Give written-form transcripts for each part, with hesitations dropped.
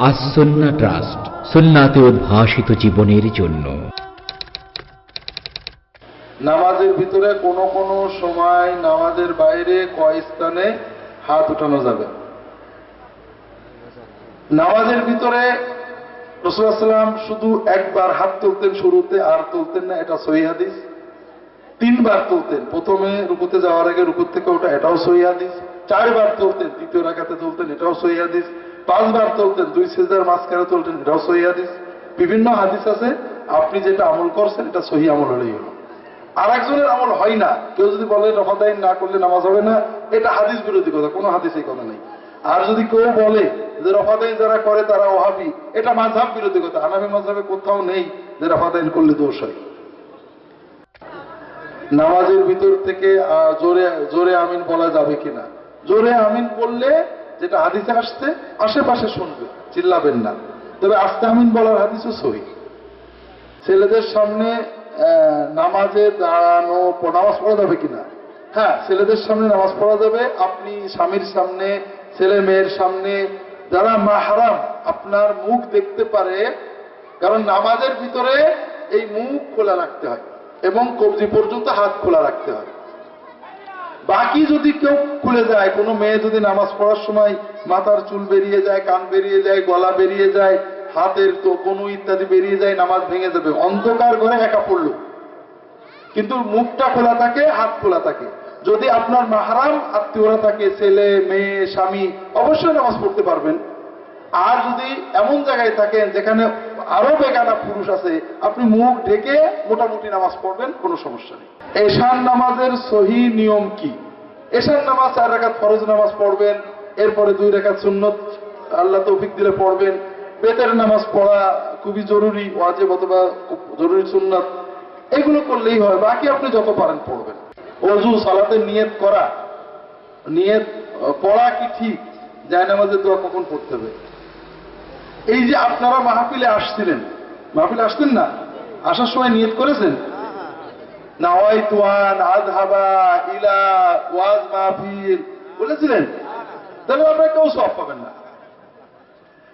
As Sunnah trust, সুন্নাতে উদ্ভাসিত জীবনের জন্য। নামাজের ভিতরে কোনো কোনো সময় নামাজের বাইরে কয় স্থানে হাত উঠানো যাবে? নামাজের ভিতরে রাসূলুল্লাহ সাল্লাল্লাহু আলাইহি ওয়াসাল্লাম শুধু একবার হাত তুলতেন শুরুতে, আর তুলতেন না, এটা সহিহ হাদিস। তিনবার তুলতেন, প্রথমে রুকুতে যাওয়ার আগে রুকুর থেকে ওঠা, এটাও সহিহ হাদিস। চারবার তুলতেন, তৃতীয় রাকাতে তুলতেন, এটাও সহিহ হাদিস। পাঁচবার তুলতেন, দুই সিজদার মাঝখানে তুলতেন, এটাও সহিহ হাদিস। বিভিন্ন হাদিস আছে। আপনি যেটা আমল করছেন এটা সহিহ আমল হলেই হলো। আর একজনের আমল হয় না, কেউ যদি বলে রফাদাইন না করলে নামাজ হবে না, এটা হাদিস বিরোধী কথা, কোনো হাদিসে কথা নেই। আর যদি কেউ বলে যে রফাদাইন যারা করে তারা ওহাবি, এটা মাযহাব বিরোধী কথা। হানাফি মাযহাবে কোথাও নেই যে রফাদাইন করলে দোষ হয়। নামাজের ভিতর থেকে জোরে জোরে আমিন বলা যাবে কিনা? জোরে আমিন বললে যেটা হাদিসে আসছে, আশেপাশে শুনবে, চিল্লাবেন না। তবে আস্তে আমিন বলার হাদিসও সহিহ। ছেলেদের সামনে নামাজে দাঁড়ানো, নামাজ পড়া যাবে কিনা? হ্যাঁ, ছেলেদের সামনে নামাজ পড়া যাবে। আপনি স্বামীর সামনে, ছেলে মেয়ের সামনে, যারা মাহরাম আপনার মুখ দেখতে পারে, কারণ নামাজের ভিতরে এই মুখ খোলা রাখতে হয় এবং কবজি পর্যন্ত হাত খোলা রাখতে হয়। বাকি যদি কেউ খুলে যায়, কোনো মেয়ে যদি নামাজ পড়ার সময় মাথার চুল বেরিয়ে যায়, কান বেরিয়ে যায়, গলা বেরিয়ে যায়, হাতের তো কোনো ইত্যাদি বেরিয়ে যায়, নামাজ ভেঙে যাবে। অন্ধকার ঘরে একা পড়লো, কিন্তু মুখটা খোলা থাকে, হাত খোলা থাকে। যদি আপনার মাহরাম আত্মীয়রা থাকে, ছেলে মেয়ে স্বামী, অবশ্যই নামাজ পড়তে পারবেন। আর যদি এমন জায়গায় থাকেন যেখানে আরো বেগানা পুরুষ আছে, আপনি মুখ ঢেকে মোটামুটি নামাজ পড়বেন, কোনো সমস্যা নেই। এশার নামাজের সহি নিয়ম কি? এশার নামাজ 4 রাকাত ফরজ নামাজ পড়বেন, এরপরে 2 রাকাত সুন্নত আল্লাহ তৌফিক দিলে পড়বেন। বেতের নামাজ পড়া খুবই জরুরি, ওয়াজিব অথবা জরুরি সুন্নাত, এগুলো করলেই হয়। বাকি আপনি যত পারেন পড়বেন। ওযু সালাতের নিয়ত করা, নিয়ত পড়া কি ঠিক? জায়নামাজের দোয়া কখন পড়তে হবে? এই যে আপনারা মাহফিলে আসছিলেন, মাহফিলে আসতেন না, আসার সময় নিয়ত করেছেন? নাওয়াইতু আন আযহাবা ইলা ওয়াজ মাহফিল বলেছিলেন? তাহলে আপনারা কেউ সওয়াব পাবেন না।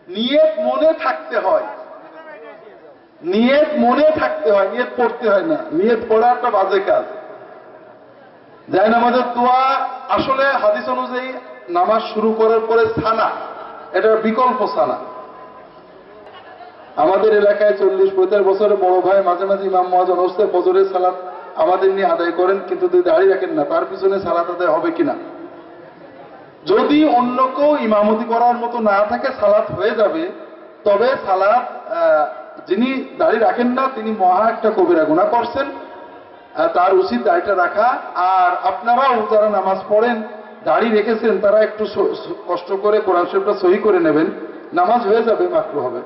নিয়ত মনে থাকতে হয়, নিয়ত মনে থাকতে হয়, নিয়ত পড়তে হয় না। নিয়ত পড়া একটা বাজে কাজ। জায়নামাজের দোয়া আসলে হাদিস অনুযায়ী নামাজ শুরু করার পরে সানা, এটা বিকল্প সানা। আমাদের এলাকায় 40-45 বছরের বড় ভাই মাঝে মাঝে ইমাম মুয়াজ্জিন হচ্ছে, ফজরের সালাত আমাদের নিয়ে আদায় করেন, কিন্তু যদি দাঁড়িয়ে রাখেন না, তার পিছনে সালাত আদায় হবে কিনা? যদি অন্য কেউ ইমামতি করার মতো না থাকে, সালাত হয়ে যাবে। তবে সালাত যিনি দাঁড়িয়ে রাখেন না, তিনি মহা একটা কবিরা গুনাহ করছেন, তার উচিত দাড়িটা রাখা। আর আপনারাও যারা নামাজ পড়েন দাড়ি রেখেছেন, তারা একটু কষ্ট করে কোরআন শরীফটা সহি করে নেবেন, নামাজ হয়ে যাবে, মাকরুহ হবে।